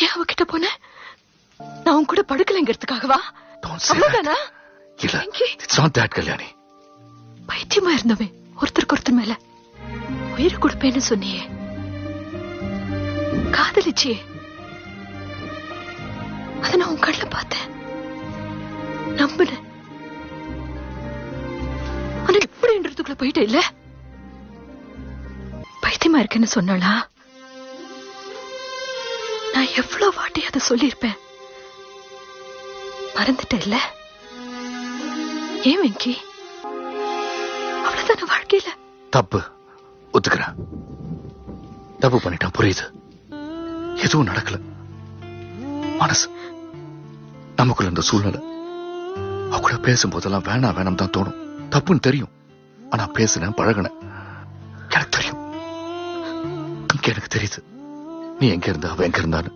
ஏன் அவகிட்ட போன? நான் உன் கூட படுக்கலைங்கிறதுக்காகவா? அவ்வளவுதானா? இல்ல, it's not that, கல்யாணி. பைத்தியமா இருந்தவன் ஒருத்தருக்கு ஒருத்தர் மேல உயிரை கொடுப்பேன்னு சொன்னியே, காதலிச்சியே, அத நான் உன் கண்ணுல பார்த்தேன், நம்பினேன். ஆனா இப்படின்றதுக்குள்ள போயிட்டே இல்ல. பைத்தியமா இருக்கேன்னு சொன்னாளா? நான் எவ்வளவு வாட்டி அதை சொல்லியிருப்பேன், மறந்துட்டேன் இல்ல? ஏன் வெங்கி? அவ்வளவுதான வாழ்க்கையில? தப்பு ஒத்துக்கிறேன், தப்பு பண்ணிட்டான், புரியுது. எதுவும் நடக்கல. மனசு நமக்குள்ள இந்த சூழ்நிலை அவ கூட பேசும்போதெல்லாம் வேணாம் தான் தோணும். தப்புன்னு தெரியும், ஆனா பேசுனேன், பழகினேன். எனக்கு தெரியும், எனக்கு தெரியுது நீ எங்க இருந்தா அவ எங்க இருந்தான்னு.